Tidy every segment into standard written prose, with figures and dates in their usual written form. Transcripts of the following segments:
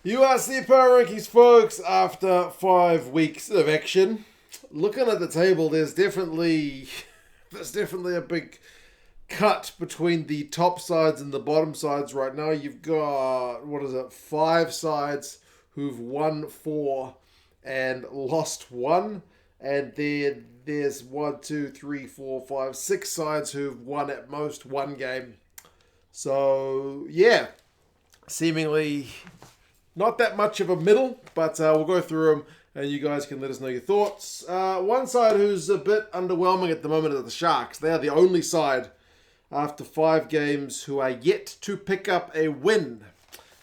URC Power Rankings, folks, after 5 weeks of action. Looking at the table, there's definitely a big cut between the top sides and the bottom sides right now. You've got, 5 sides who've won 4 and lost 1. And there's 6 sides who've won at most 1 game. So, yeah, seemingly not that much of a middle, but we'll go through them and you guys can let us know your thoughts. One side who's a bit underwhelming at the moment are the Sharks. They are the only side after 5 games who are yet to pick up a win.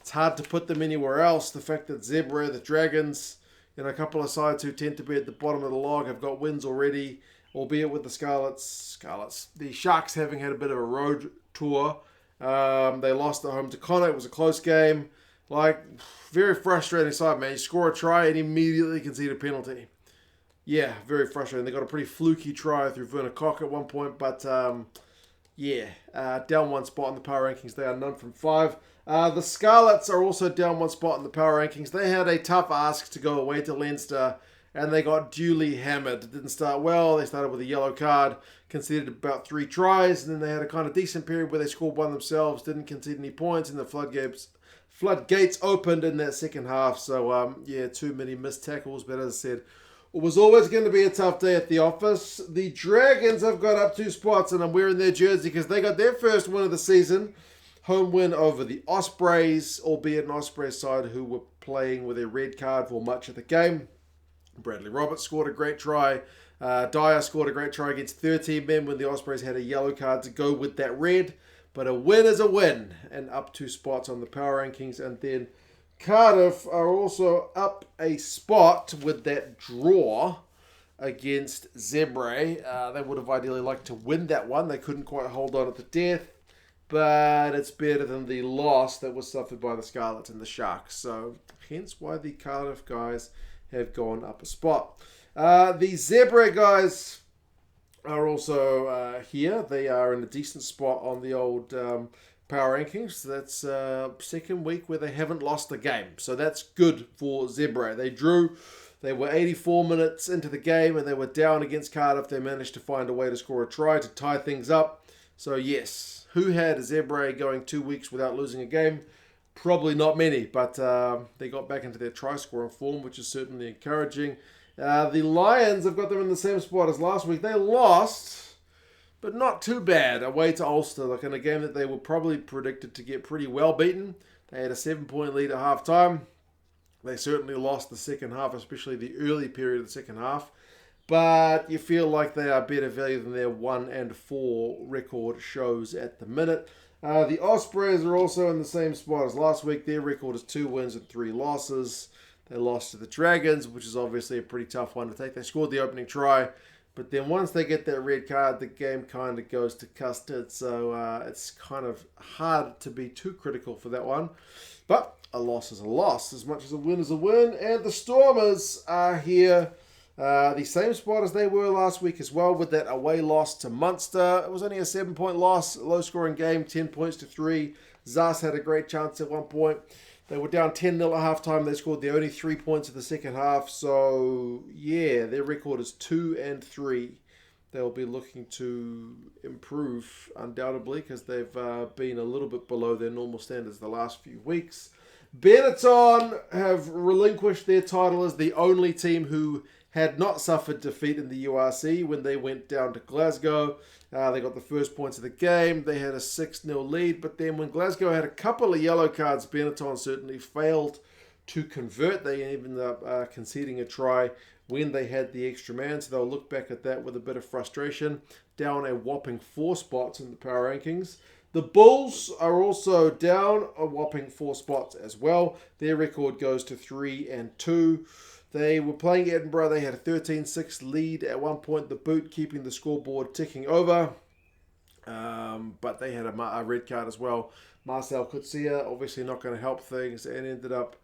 It's hard to put them anywhere else. The fact that Zebre, the Dragons, a couple of sides who tend to be at the bottom of the log have got wins already, albeit with the Scarlets. The Sharks having had a bit of a road tour. They lost at home to Connacht. It was a close game. Very frustrating side, man. You score a try and immediately concede a penalty. Yeah, very frustrating. They got a pretty fluky try through Werner Koch at one point, but down 1 spot in the power rankings. They are none from 5. The Scarlets are also down 1 spot in the power rankings. They had a tough ask to go away to Leinster, and they got duly hammered. It didn't start well. They started with a yellow card, conceded about 3 tries, and then they had a kind of decent period where they scored 1 themselves, didn't concede any points, and the floodgates opened in that second half. So, too many missed tackles. But as I said, it was always going to be a tough day at the office. The Dragons have got up 2 spots, and I'm wearing their jersey because they got their first win of the season. Home win over the Ospreys, albeit an Ospreys side who were playing with a red card for much of the game. Bradley Roberts scored a great try. Dyer scored a great try against 13 men when the Ospreys had a yellow card to go with that red. But a win is a win, and up 2 spots on the power rankings. And then Cardiff are also up a spot with that draw against Zebre. They would have ideally liked to win that one. They couldn't quite hold on at the death, but it's better than the loss that was suffered by the Scarlets and the Sharks. So hence why the Cardiff guys have gone up a spot. The Zebre guys are also here. They are in a decent spot on the old power rankings. That's second week where they haven't lost a game. So that's good for Zebre. They drew. They were 84 minutes into the game and they were down against Cardiff. They managed to find a way to score a try to tie things up. So yes, who had Zebre going 2 weeks without losing a game? Probably not many, but they got back into their try scoring form, which is certainly encouraging. The Lions have got them in the same spot as last week. They lost, but not too bad, away to Ulster, in a game that they were probably predicted to get pretty well beaten. They had a 7-point lead at halftime. They certainly lost the second half, especially the early period of the second half. But you feel like they are better value than their 1-4 record shows at the minute. The Ospreys are also in the same spot as last week. Their record is 2 wins and 3 losses. They lost to the Dragons, which is obviously a pretty tough one to take. They scored the opening try, but then once they get that red card, the game kind of goes to custard. So it's kind of hard to be too critical for that one. But a loss is a loss, as much as a win is a win. And the Stormers are here, the same spot as they were last week as well, with that away loss to Munster. It was only a 7-point loss, low-scoring game, 10 points to 3. Zas had a great chance at one point. They were down 10-0 at halftime. They scored the only 3 points in the second half. So, yeah, their record is 2-3. They'll be looking to improve, undoubtedly, because they've been a little bit below their normal standards the last few weeks. Benetton have relinquished their title as the only team who had not suffered defeat in the URC when they went down to Glasgow. They got the first points of the game. They had a 6-0 lead, but then when Glasgow had a couple of yellow cards, Benetton certainly failed to convert. They ended up conceding a try when they had the extra man, so they'll look back at that with a bit of frustration. Down a whopping 4 spots in the power rankings. The Bulls are also down a whopping 4 spots as well. Their record goes to 3-2. They were playing Edinburgh. They had a 13-6 lead at one point, the boot keeping the scoreboard ticking over. But they had a red card as well. Marcel Kutsia obviously not going to help things and ended up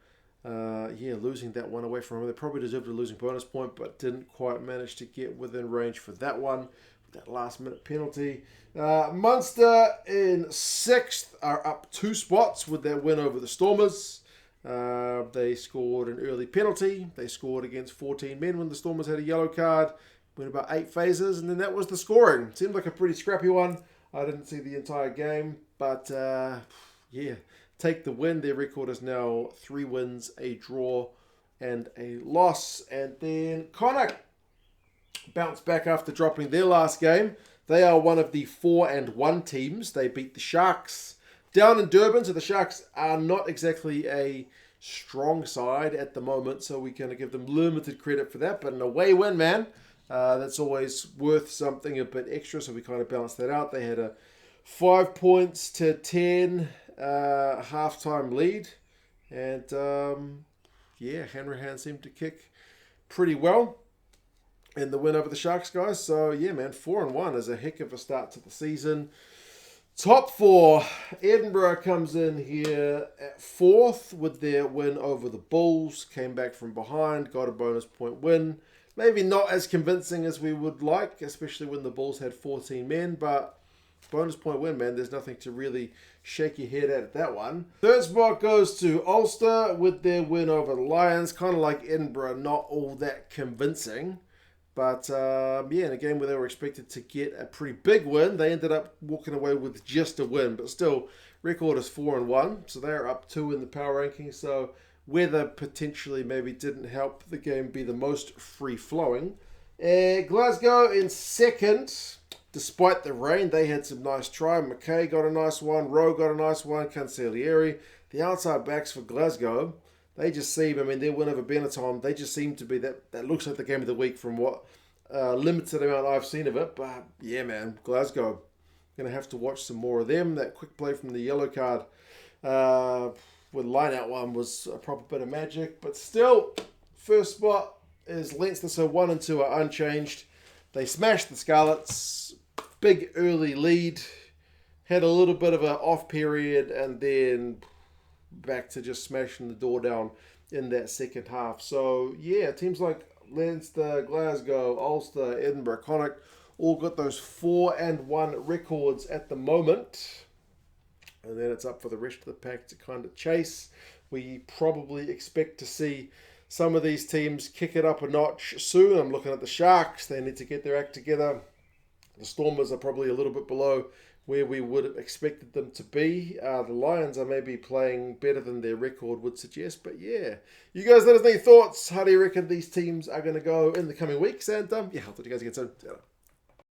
losing that one away from him. They probably deserved a losing bonus point, but didn't quite manage to get within range for that one. That last-minute penalty. Munster in 6th are up 2 spots with their win over the Stormers. They scored an early penalty. They scored against 14 men when the Stormers had a yellow card. Went about 8 phases, and then that was the scoring. Seemed like a pretty scrappy one. I didn't see the entire game, but yeah, take the win. Their record is now 3 wins, a draw, and a loss. And then Connacht bounced back after dropping their last game. They are one of the 4-1 teams. They beat the Sharks down in Durban, so the Sharks are not exactly a strong side at the moment, so we're going to give them limited credit for that. But an away win, man, that's always worth something a bit extra, so we kind of balanced that out. They had a 5 points to 10 halftime lead, and yeah, Hanrahan seemed to kick pretty well in the win over the Sharks, guys. So yeah, man, 4-1 is a heck of a start to the season. Top 4, Edinburgh comes in here at 4th with their win over the Bulls. Came back from behind, got a bonus point win. Maybe not as convincing as we would like, especially when the Bulls had 14 men, but bonus point win, man. There's nothing to really shake your head at that one. Third spot goes to Ulster with their win over the Lions. Kind of like Edinburgh, not all that convincing. But yeah, in a game where they were expected to get a pretty big win, they ended up walking away with just a win. But still, record is 4-1, so they're up 2 in the power rankings. So weather potentially maybe didn't help the game be the most free-flowing. Glasgow in 2nd. Despite the rain, they had some nice try. McKay got a nice one. Rowe got a nice one. Cancellieri. The outside backs for Glasgow, they just seem, I mean, their win over Benetton, they just seem to be, that looks like the game of the week from what limited amount I've seen of it. But yeah, man, Glasgow, going to have to watch some more of them. That quick play from the yellow card with line-out one was a proper bit of magic. But still, first spot is Leinster, so 1 and 2 are unchanged. They smashed the Scarlets, big early lead, had a little bit of an off period, and then back to just smashing the door down in that second half. So yeah, teams like Leinster, Glasgow, Ulster, Edinburgh, Connacht all got those 4-1 records at the moment. And then it's up for the rest of the pack to kind of chase. We probably expect to see some of these teams kick it up a notch soon. I'm looking at the Sharks. They need to get their act together. The Stormers are probably a little bit below where we would have expected them to be. The Lions are maybe playing better than their record would suggest. But yeah, you guys let us know your thoughts. How do you reckon these teams are going to go in the coming weeks? And yeah, I'll talk to you guys again soon.